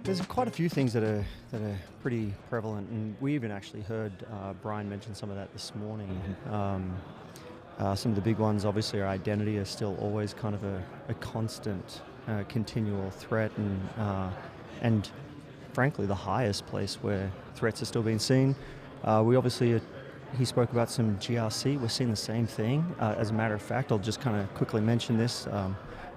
There's quite a few things that are pretty prevalent, and we even actually heard Brian mention some of that this morning. Some of the big ones, obviously, our identity is still always kind of a constant, continual threat, and frankly, the highest place where threats are still being seen. We obviously, he spoke about some GRC. We're seeing the same thing. As a matter of fact, I'll just kind of quickly mention this.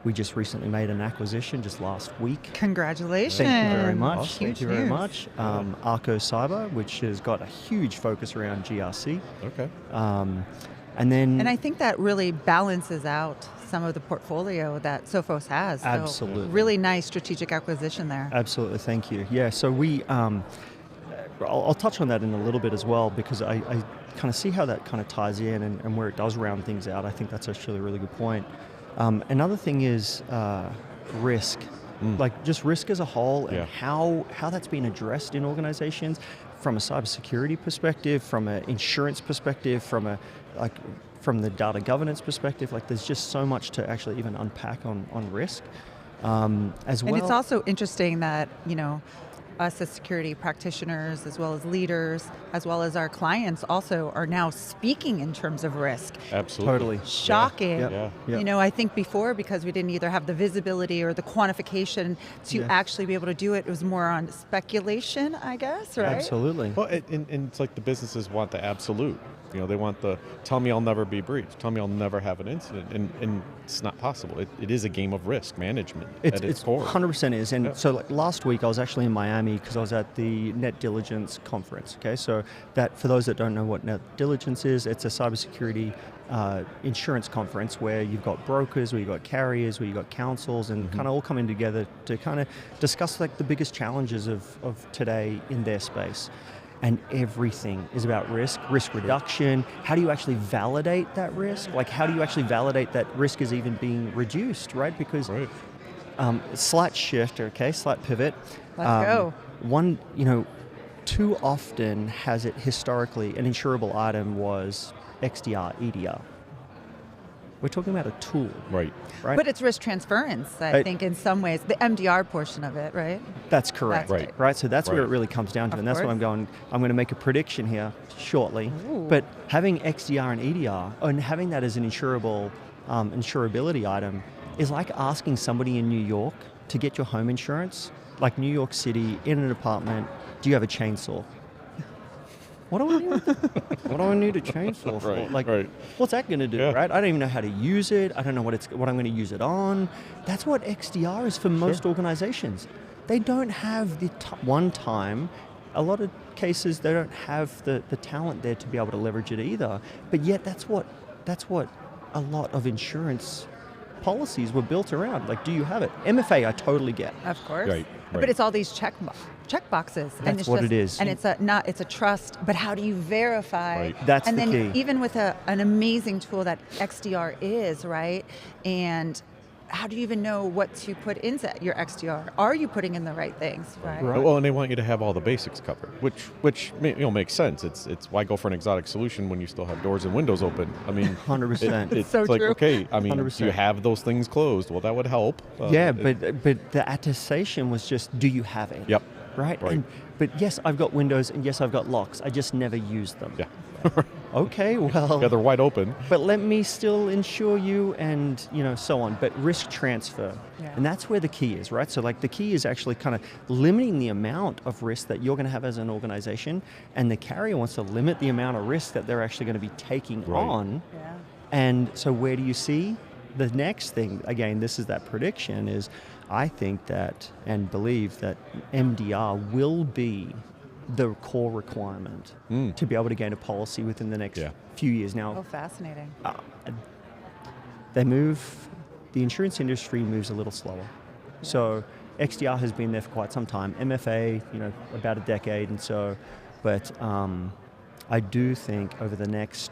We just recently made an acquisition just last week. Congratulations. Thank you very much. Awesome. Thank you very much. Arco Cyber, which has got a huge focus around GRC. Okay. And I think that really balances out some of the portfolio that Sophos has. Absolutely. So really nice strategic acquisition there. Absolutely, thank you. Yeah, so we, I'll touch on that in a little bit as well, because I kind of see how that kind of ties in and where it does round things out. I think that's actually a really good point. Another thing is risk, like just risk as a whole, and how that's been addressed in organizations from a cybersecurity perspective, from an insurance perspective, from the data governance perspective. Like there's just so much to actually even unpack on risk as well. And it's also interesting that, us as security practitioners, as well as leaders, as well as our clients also are now speaking in terms of risk. Absolutely. Totally. Shocking. Yeah. I think before, because we didn't either have the visibility or the quantification to actually be able to do it, it was more on speculation, I guess, right? Absolutely. Well, and it's like the businesses want the absolute. They want the, tell me I'll never be breached, tell me I'll never have an incident, and it's not possible. It is a game of risk management at its core. 100% is, and so like last week I was actually in Miami because I was at the Net Diligence conference, okay? So that, for those that don't know what Net Diligence is, it's a cybersecurity insurance conference where you've got brokers, where you've got carriers, where you've got councils, and kind of all coming together to kind of discuss like the biggest challenges of today in their space. And everything is about risk reduction. How do you actually validate that risk? Like, how do you actually validate that risk is even being reduced, right? Because slight shift, slight pivot. Let's go. One, too often has it historically, an insurable item was XDR, EDR. We're talking about a tool. Right. But it's risk transference, I think, in some ways. The MDR portion of it, right? That's correct. Right. So that's where it really comes down to. And that's what I'm going to make a prediction here shortly. Ooh. But having XDR and EDR, and having that as an insurable, insurability item, is like asking somebody in New York to get your home insurance, like New York City, in an apartment, do you have a chainsaw? What do I need a chainsaw for? What's that going to do, right? I don't even know how to use it. I don't know what I'm going to use it on. That's what XDR is for most organizations. They don't have the one time. A lot of cases, they don't have the talent there to be able to leverage it either. But yet, that's what a lot of insurance policies were built around. Like, do you have it? MFA, I totally get. Of course. But it's all these check boxes. That's and it's what it is. And it's a trust, but how do you verify? That's and the key. And then even with an amazing tool that XDR is, right? And how do you even know what to put into your XDR? Are you putting in the right things, right? Well, and they want you to have all the basics covered, which makes sense. It's why go for an exotic solution when you still have doors and windows open? I mean, 100%. It's so like, true. okay, I mean, 100%. do you have those things closed? Well, that would help. But the attestation was just, do you have it? Yep. Right? But yes, I've got windows, and yes, I've got locks. I just never use them. Yeah. Okay, well. Yeah, they're wide open. But let me still insure you, and so on. But risk transfer, and that's where the key is, right? So like the key is actually kind of limiting the amount of risk that you're going to have as an organization, and the carrier wants to limit the amount of risk that they're actually going to be taking on. Yeah. And so where do you see the next thing? Again, this is that prediction is, I think that and believe that MDR will be the core requirement to be able to gain a policy within the next few years. Now, fascinating. The insurance industry moves a little slower. So XDR has been there for quite some time. MFA, about a decade, and so, but I do think over the next,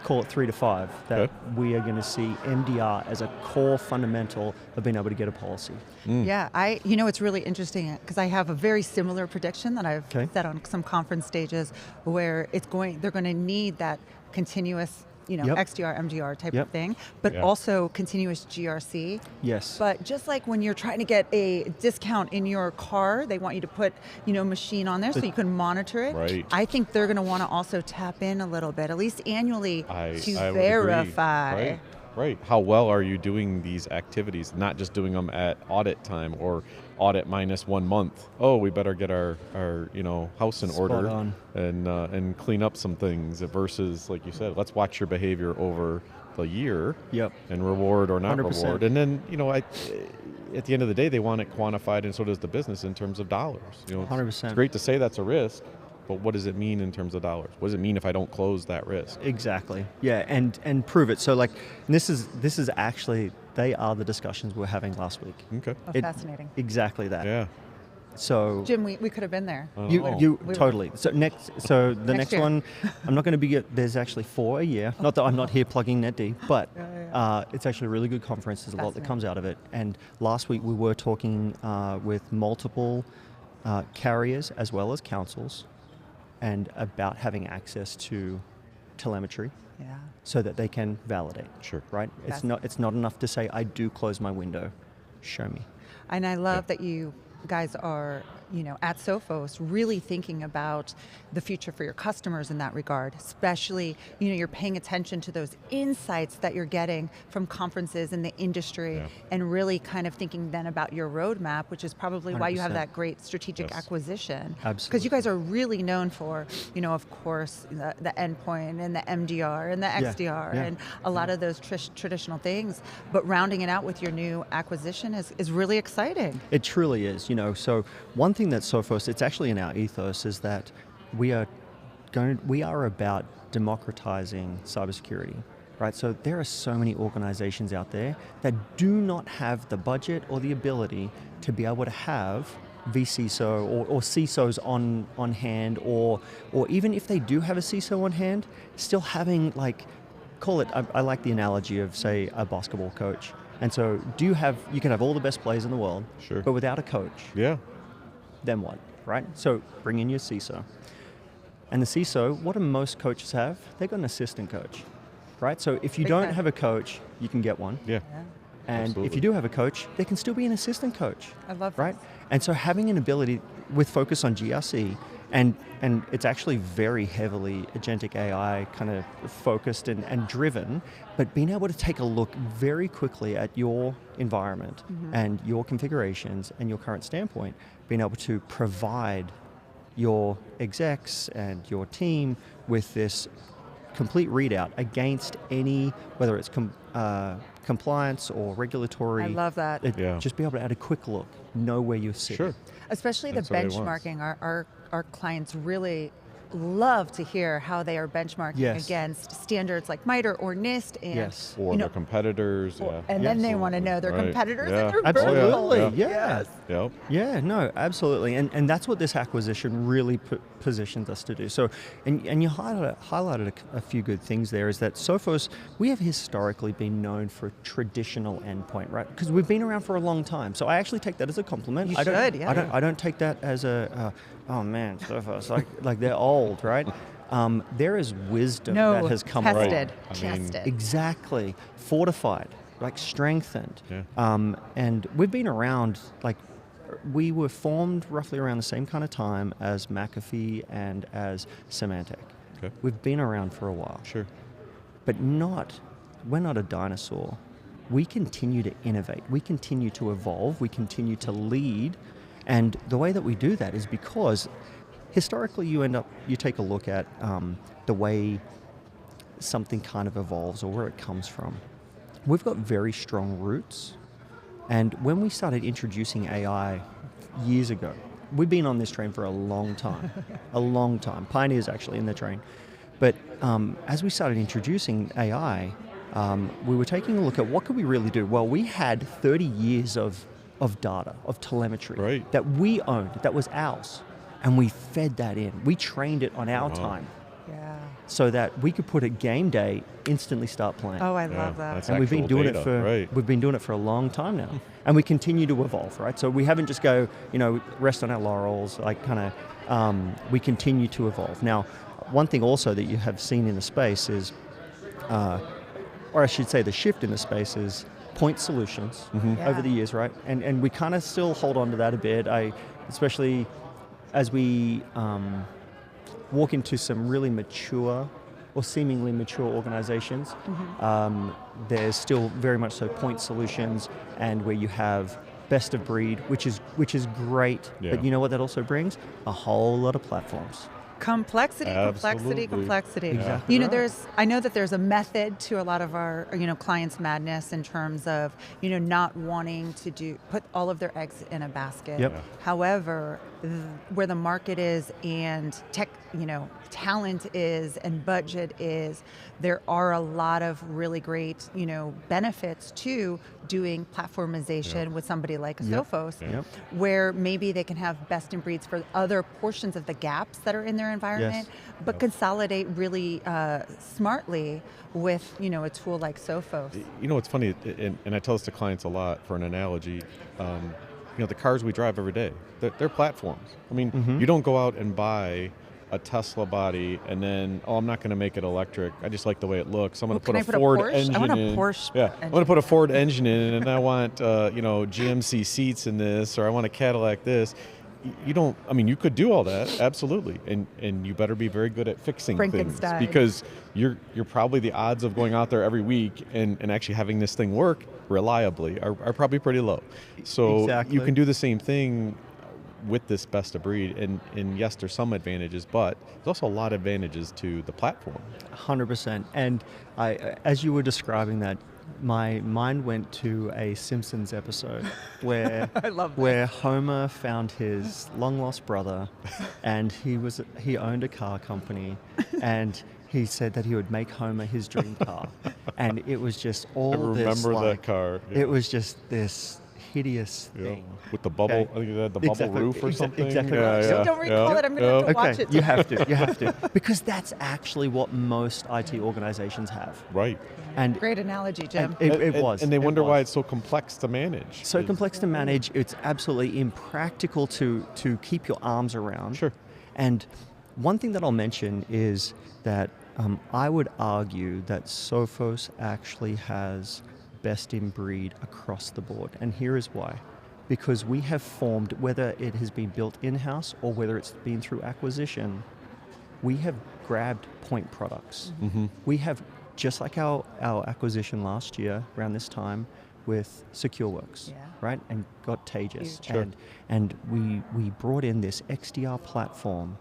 call it 3 to 5, that we are going to see MDR as a core fundamental of being able to get a policy. Yeah, it's really interesting because I have a very similar prediction that I've said on some conference stages where they're going to need that continuous Yep. XDR, MDR type Yep. of thing, but also continuous GRC. Yes. But just like when you're trying to get a discount in your car, they want you to put, machine on there so you can monitor it. Right. I think they're going to want to also tap in a little bit, at least annually, to I would verify. agree. Right. How well are you doing these activities? Not just doing them at audit time or audit minus 1 month. Oh, we better get our house in Spot order on. and clean up some things versus, like you said, let's watch your behavior over the year. Yep. And reward or not 100%. reward. And then, at the end of the day, they want it quantified, and so does the business in terms of dollars. 100%. It's great to say that's a risk, but what does it mean in terms of dollars? What does it mean if I don't close that risk? Exactly. Yeah, and prove it. So this is actually, they are the discussions we were having last week. Okay. Oh, fascinating. Exactly that. Yeah. So Jim, we could have been there. you totally. So the next year. one, I'm not going to be. There's actually 4 a year. Not that I'm not here plugging NetD, but it's actually a really good conference. There's a lot that comes out of it. And last week we were talking with multiple carriers as well as councils, and about having access to telemetry. Yeah. So that they can validate. Sure. Right. It's not enough to say I do close my window. Show me. And I love that you guys are, at Sophos really thinking about the future for your customers in that regard, especially, you're paying attention to those insights that you're getting from conferences in the industry and really kind of thinking then about your roadmap, which is probably why you have 100%. that great strategic acquisition. Absolutely. Because you guys are really known for, of course, the endpoint and the MDR and the XDR and a lot of those traditional things, but rounding it out with your new acquisition is really exciting. It truly is, So one thing that Sophos, it's actually in our ethos, is that we are about democratizing cybersecurity, right? So there are so many organizations out there that do not have the budget or the ability to be able to have vCISO or CISOs on hand, or even if they do have a CISO on hand, still having I like the analogy of, say, a basketball coach. And so you can have all the best players in the world, Sure. but without a coach, then what, right? So bring in your CISO. And the CISO, what do most coaches have? They've got an assistant coach, right? So if you don't have a coach, you can get one. Yeah. And Absolutely. if you do have a coach, there can still be an assistant coach. I love right? this. And so having an ability with focus on GRC, and it's actually very heavily agentic AI kind of focused and driven, but being able to take a look very quickly at your environment and your configurations and your current standpoint, being able to provide your execs and your team with this complete readout against any, whether it's compliance or regulatory. I love that. Just be able to add a quick look, know where you're sitting. Sure. Especially That's the what he wants. benchmarking. Our clients really love to hear how they are benchmarking against standards like MITRE or NIST and or their competitors. and then they want to know their competitors and their Absolutely, vertical. yes. Yep. Yeah, no, absolutely. And that's what this acquisition really positions us to do. So, and you highlighted a few good things there, is that Sophos, we have historically been known for traditional endpoint, right? Because we've been around for a long time. So I actually take that as a compliment. You I don't take that as oh man, Sophos, like they're old, right? There is wisdom that has come tested, along. tested. Exactly. Fortified, strengthened. Yeah. And we've been around, we were formed roughly around the same kind of time as McAfee and as Symantec. Okay. We've been around for a while. Sure. But we're not a dinosaur. We continue to innovate. We continue to evolve. We continue to lead. And the way that we do that is because historically you take a look at the way something kind of evolves or where it comes from. We've got very strong roots. And when we started introducing AI years ago, we've been on this train for a long time, a long time. Pane is actually in the train. But as we started introducing AI, we were taking a look at what could we really do. Well, we had 30 years of data, of telemetry that we owned, that was ours. And we fed that in. We trained it on our time. Yeah. So that we could put a game day, instantly start playing. Oh, I love that. And we've been doing it for a long time now. And we continue to evolve, right? So we haven't just rest on our laurels, we continue to evolve. Now, one thing also that you have seen in the space is or I should say the shift in the space is point solutions over the years, right? And we kind of still hold on to that a bit, especially as we walk into some really mature or seemingly mature organizations. There's still very much so point solutions, and where you have best of breed, which is great, but you know what that also brings? A whole lot of platforms. Complexity. Exactly. You know, I know that there's a method to a lot of our, clients' madness in terms of, not wanting to put all of their eggs in a basket. However, where the market is and tech, talent is and budget is, there are a lot of really great, benefits to doing platformization with somebody like a Sophos, where maybe they can have best in breeds for other portions of the gaps that are in their environment, but consolidate really smartly with, a tool like Sophos. It's funny, and I tell this to clients a lot for an analogy. The cars we drive every day, they're platforms. I mean, you don't go out and buy a Tesla body and then, I'm not going to make it electric. I just like the way it looks. I'm going to put a Ford engine in. I want a Porsche. I'm going to put a Ford engine in, and I want GMC seats in this, or I want a Cadillac this. You could do all that, absolutely, and you better be very good at fixing things, because you're probably the odds of going out there every week and actually having this thing work reliably are probably pretty low. So you can do the same thing with this best of breed, and yes, there's some advantages, but there's also a lot of advantages to the platform. 100%. And as you were describing that, my mind went to a Simpsons episode where where Homer found his long lost brother, and he owned a car company, and he said that he would make Homer his dream car, and it was just all this. I remember that car. It was just this hideous thing with the bubble. I think it had the bubble roof or something. Exactly. Don't recall it. I'm going to have to watch it. You have to, because that's actually what most IT organizations have. Right. And great analogy, Jim. It was. And they wonder why it's so complex to manage. So complex to manage. It's absolutely impractical to keep your arms around. Sure. And one thing that I'll mention is that I would argue that Sophos actually has best in breed across the board. And here is why. Because we have formed, whether it has been built in-house or whether it's been through acquisition, we have grabbed point products. We have, just like our acquisition last year around this time with SecureWorks, right? And got Taegis. Sure. And we brought in this XDR platform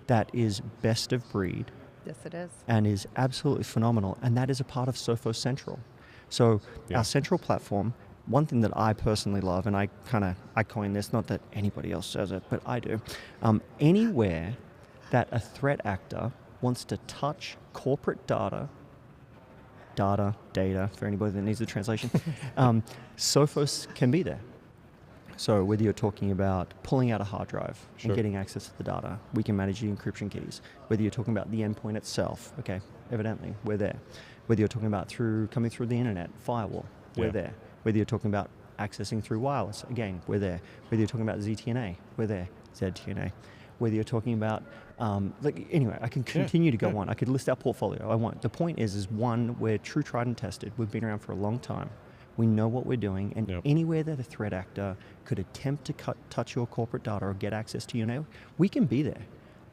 that is best of breed. Yes, it is. And is absolutely phenomenal. And that is a part of Sophos Central. So our central platform, one thing that I personally love, and I coined this, not that anybody else says it, but I do, anywhere that a threat actor wants to touch corporate data, for anybody that needs the translation, Sophos can be there. So whether you're talking about pulling out a hard drive and getting access to the data, we can manage the encryption keys. Whether you're talking about the endpoint itself, okay, evidently, we're there. Whether you're talking about coming through the internet, firewall, we're there. Whether you're talking about accessing through wireless, again, we're there. Whether you're talking about ZTNA, we're there, ZTNA. Whether you're talking about, anyway, I can continue to go on. I could list our portfolio. I won't. The point is one, we're true, tried, and tested. We've been around for a long time. We know what we're doing, and anywhere that a threat actor could attempt to touch your corporate data or get access to your network, we can be there.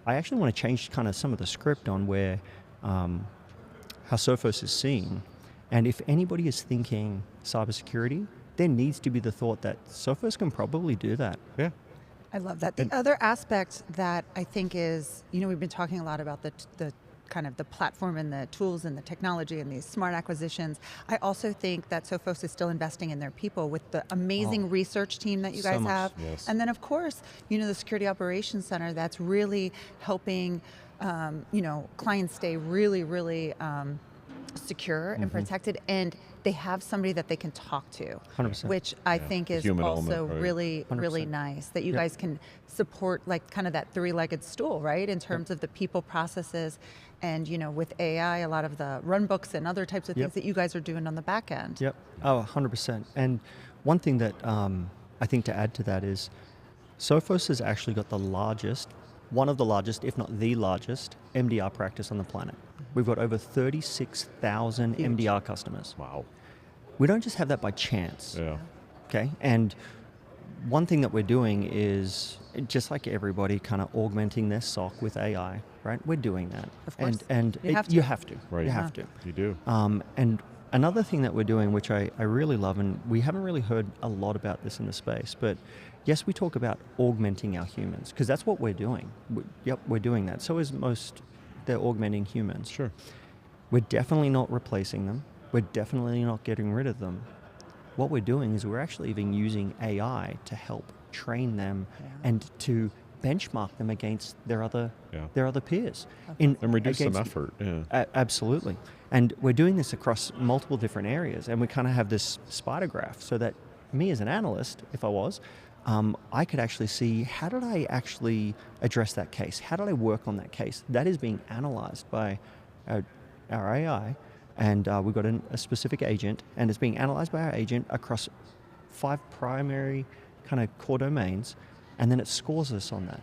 I actually want to change kind of some of the script on where how Sophos is seen, and if anybody is thinking cybersecurity, there needs to be the thought that Sophos can probably do that. Yeah. I love that. The other aspect that I think is, we've been talking a lot about the kind of the platform and the tools and the technology and these smart acquisitions. I also think that Sophos is still investing in their people with the amazing research team that you guys have. Yes. And then of course, the Security Operations Center that's really helping, clients stay really, really secure and protected, and they have somebody that they can talk to, 100%. which I think is Human also element, right? really, really 100%. nice that you guys can support, like kind of that three-legged stool, right? In terms of the people, processes, and with AI, a lot of the run books and other types of things that you guys are doing on the back end. Yep. Oh, 100%. And one thing that I think to add to that is Sophos has actually got one of the largest, if not the largest, MDR practice on the planet. We've got over 36,000 Huge. MDR customers. Wow. We don't just have that by chance. Yeah. Okay, and one thing that we're doing is, just like everybody, kind of augmenting their SOC with AI, right? We're doing that. Of course. And You have to. you have to. Right. You have to. You do. And another thing that we're doing, which I really love, and we haven't really heard a lot about this in the space, but yes, we talk about augmenting our humans, because that's what we're doing. We're doing that. So is most, they're augmenting humans. Sure. We're definitely not replacing them. We're definitely not getting rid of them. What we're doing is we're actually even using AI to help train them and to benchmark them against their other peers. And reduce some effort. Yeah. Absolutely. And we're doing this across multiple different areas, and we kind of have this spider graph so that me as an analyst, if I was, I could actually see, how did I actually address that case? How did I work on that case? That is being analyzed by our AI, and we've got a specific agent, and it's being analyzed by our agent across 5 primary kind of core domains, and then it scores us on that.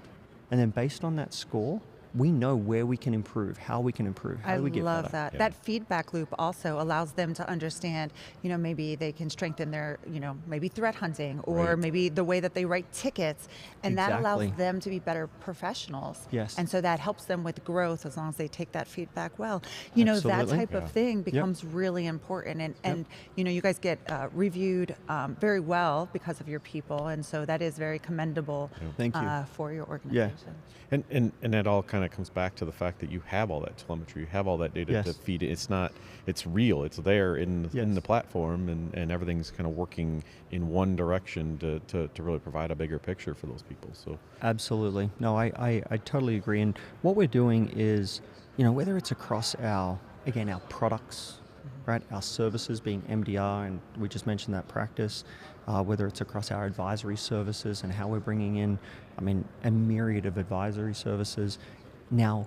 And then based on that score, we know where we can improve, how we can improve, how do we get better. I love that. Yeah. That feedback loop also allows them to understand, maybe they can strengthen their, maybe threat hunting, or Right. maybe the way that they write tickets, and that allows Exactly. them to be better professionals. Yes. And so that helps them with growth as long as they take that feedback well. That Absolutely. type of thing becomes really important, and you guys get reviewed very well because of your people, and so that is very commendable. Thank you. For your organization. And that all kind of comes back to the fact that you have all that telemetry, you have all that data to feed it. It's real, it's there in the platform, and everything's kind of working in one direction to really provide a bigger picture for those people. So Absolutely. No, I totally agree. And what we're doing is, whether it's across our products, right, our services being MDR, and we just mentioned that practice, whether it's across our advisory services and how we're bringing in, a myriad of advisory services, now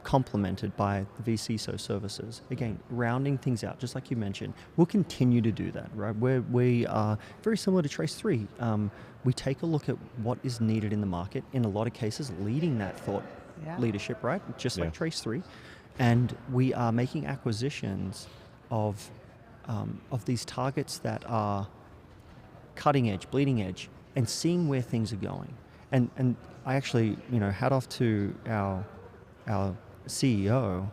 complemented by the vCISO services. Again, rounding things out, just like you mentioned. We'll continue to do that, right? We are very similar to Trace3. We take a look at what is needed in the market, in a lot of cases leading that thought leadership, right? Just like Trace3. And we are making acquisitions of these targets that are cutting edge, bleeding edge, and seeing where things are going. And I actually, hat off to our CEO,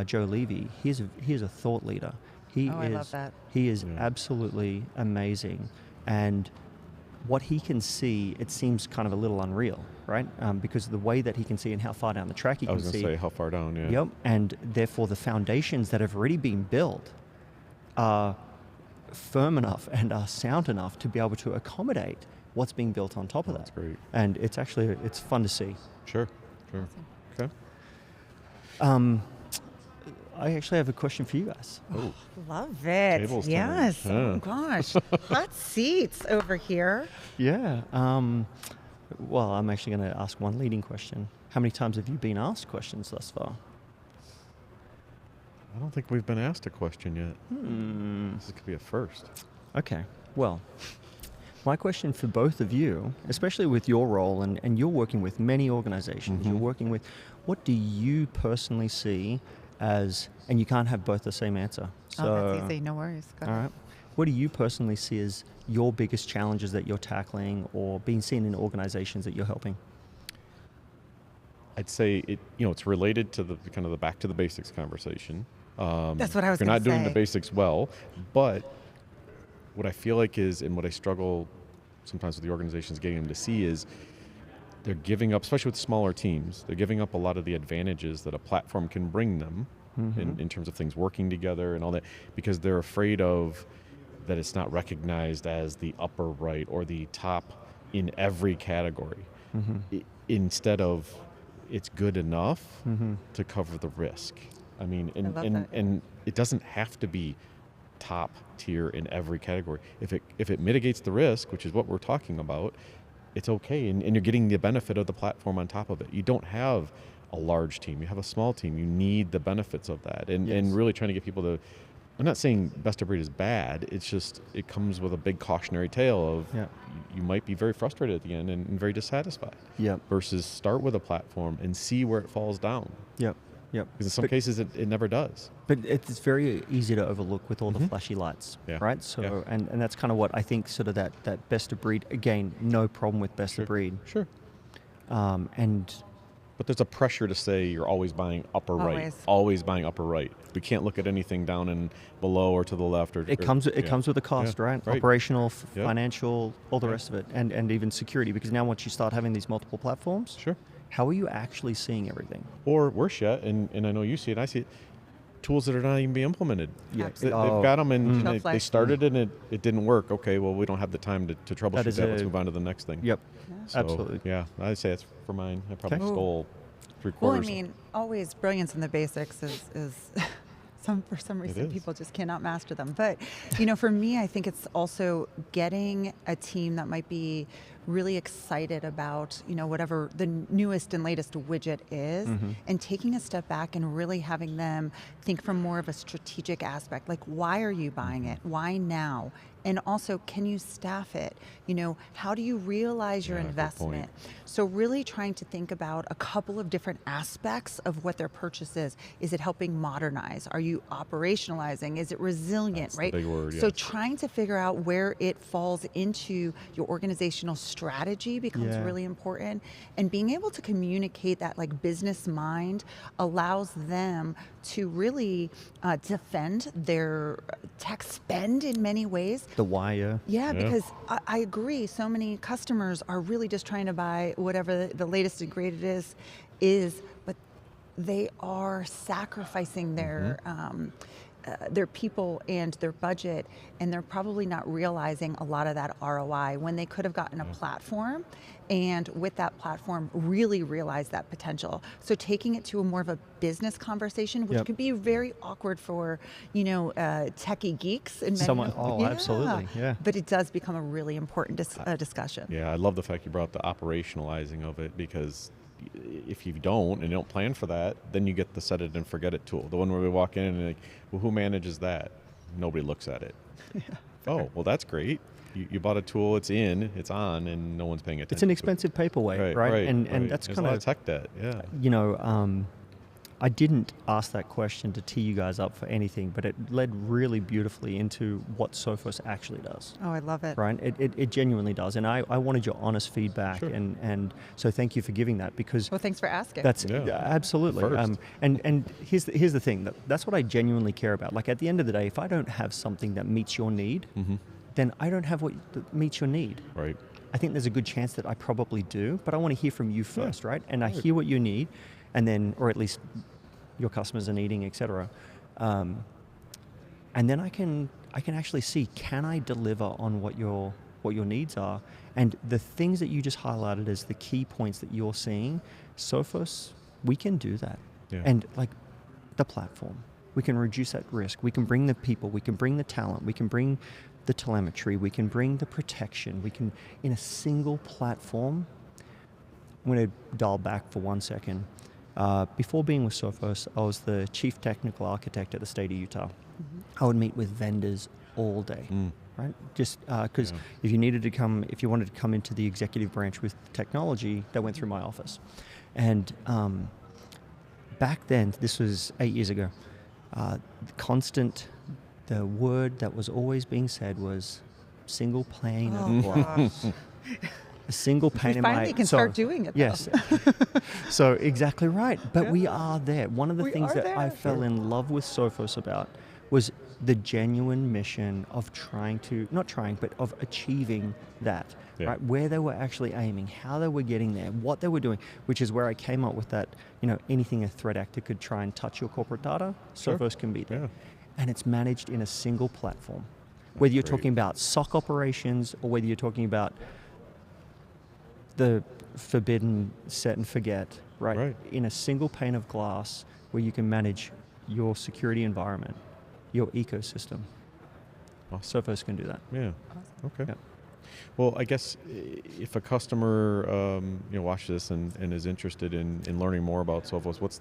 Joe Levy. He is a thought leader. I love that. He is absolutely amazing, and what he can see, it seems kind of a little unreal, right? Because of the way that he can see and how far down the track he can see. I was going to say, how far down, yeah. Yep, and therefore the foundations that have already been built are firm enough and are sound enough to be able to accommodate what's being built on top of that. That's great. And it's fun to see. Sure. Okay. I actually have a question for you guys. Oh, Love it. Tables turn. Yes. Yeah. Oh gosh. Hot seats over here. Yeah. Well, I'm actually going to ask one leading question. How many times have you been asked questions thus far? I don't think we've been asked a question yet. This could be a first. Okay. Well, my question for both of you, especially with your role, and you're working with many organizations, you're working with, what do you personally see as, and you can't have both the same answer. So, that's easy. No worries. Go all ahead. right. What do you personally see as your biggest challenges that you're tackling or being seen in organizations that you're helping? I'd say it's related to the kind of the back to the basics conversation. That's what I was going to say. You're not doing the basics well, but what I feel like is, and what I struggle sometimes with the organizations getting them to see is, they're giving up, especially with smaller teams, they're giving up a lot of the advantages that a platform can bring them in terms of things working together and all that, because they're afraid of that it's not recognized as the upper right or the top in every category. Instead of, it's good enough to cover the risk. And it doesn't have to be top tier in every category. If it mitigates the risk, which is what we're talking about, it's okay, and you're getting the benefit of the platform on top of it. You don't have a large team, you have a small team. You need the benefits of that, and really trying to get people to, I'm not saying best of breed is bad, it's just, it comes with a big cautionary tale of you might be very frustrated at the end and very dissatisfied. Versus start with a platform and see where it falls down. Yep. Because in some cases, it never does. But it's very easy to overlook with all the flashy lights, right? So, and that's kind of what I think sort of that best of breed, again, no problem with best of breed. Sure. And but there's a pressure to say you're always buying upper right. Always buying upper right. We can't look at anything down and below or to the left. It comes with a cost, right? Operational, financial, all the rest of it, and even security. Because now once you start having these multiple platforms, how are you actually seeing everything? Or worse yet, and I know you see it, I see it, tools that are not even being implemented. They've got them and they started it and it didn't work. Okay, well, we don't have the time to troubleshoot that. Let's move on to the next thing. Yep, so, absolutely. Yeah, I'd say that's for mine. I probably stole 3/4. Well, I mean, always brilliance in the basics is for some reason people just cannot master them. But, for me, I think it's also getting a team that might be really excited about, whatever the newest and latest widget is, and taking a step back and really having them think from more of a strategic aspect, like why are you buying it? Why now? And also, can you staff it? How do you realize your investment? So really trying to think about a couple of different aspects of what their purchase is. Is it helping modernize? Are you operationalizing? Is it resilient, right? Big word, So trying to figure out where it falls into your organizational strategy becomes really important. And being able to communicate that like business mind allows them to really defend their tech spend in many ways. The why, yeah, because I agree. So many customers are really just trying to buy whatever the latest and greatest is, but they are sacrificing their people and their budget, and they're probably not realizing a lot of that ROI when they could have gotten a platform, and with that platform really realize that potential. So taking it to a more of a business conversation, which could be very awkward for, techie geeks. In many absolutely, But it does become a really important discussion. Yeah, I love the fact you brought up the operationalizing of it, because if you don't and you don't plan for that, then you get the set it and forget it tool. The one where we walk in and like, well, who manages that? Nobody looks at it. Oh, well, that's great. You bought a tool, it's on, and no one's paying attention. It's an expensive paperweight, right? And that's kind of tech debt. Yeah. I didn't ask that question to tee you guys up for anything, but it led really beautifully into what Sophos actually does. Oh, I love it. Right? It genuinely does. And I wanted your honest feedback, and so thank you for giving that, because... Well, thanks for asking. That's absolutely. And here's the thing, that's what I genuinely care about. Like, at the end of the day, if I don't have something that meets your need, then I don't have what meets your need. Right. I think there's a good chance that I probably do, but I want to hear from you first, right? And I hear what you need, and then, or at least your customers are needing, et cetera. And then I can actually see, can I deliver on what your needs are? And the things that you just highlighted as the key points that you're seeing, Sophos, we can do that. Yeah. And like the platform, we can reduce that risk. We can bring the people, we can bring the talent, we can bring the telemetry, we can bring the protection, we can, in a single platform. I'm going to dial back for 1 second. Before being with Sophos, I was the chief technical architect at the state of Utah. I would meet with vendors all day, right? Just because if you wanted to come into the executive branch with technology, that went through my office. And back then, this was 8 years ago, the word that was always being said was single pane of glass. A single pane in my... Finally can start doing it, though. Yes. So exactly right. But we are there. One of the things that I fell in love with Sophos about was the genuine mission of of achieving that. Right? Where they were actually aiming, how they were getting there, what they were doing, which is where I came up with that, anything a threat actor could try and touch your corporate data, Sophos can be there. And it's managed in a single platform. Whether you're talking about SOC operations or whether you're talking about the forbidden set and forget, right? In a single pane of glass where you can manage your security environment, your ecosystem. Awesome. Sophos can do that. Yeah. Okay. Yeah. Well, I guess if a customer watches this and is interested in learning more about Sophos, what's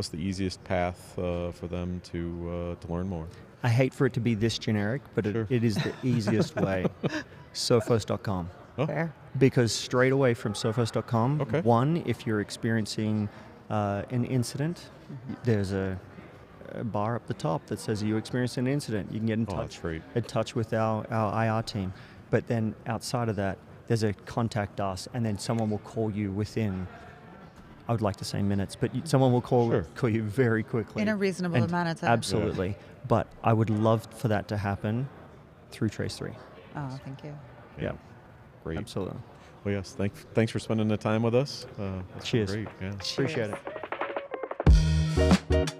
the easiest path for them to learn more? I hate for it to be this generic, but it is the easiest way. Sophos.com. Fair. Because straight away from Sophos.com, one, if you're experiencing an incident, there's a bar up the top that says you experienced an incident. You can get in touch with our IR team. But then outside of that, there's a contact us, and then someone will call you within, I would like to say minutes, but someone will call you very quickly. In a reasonable amount of time. Absolutely. Yeah. But I would love for that to happen through Trace3. Oh, thank you. Yeah. Great. Absolutely. Well, yes, thanks for spending the time with us. Cheers. Great. Yeah. Appreciate it.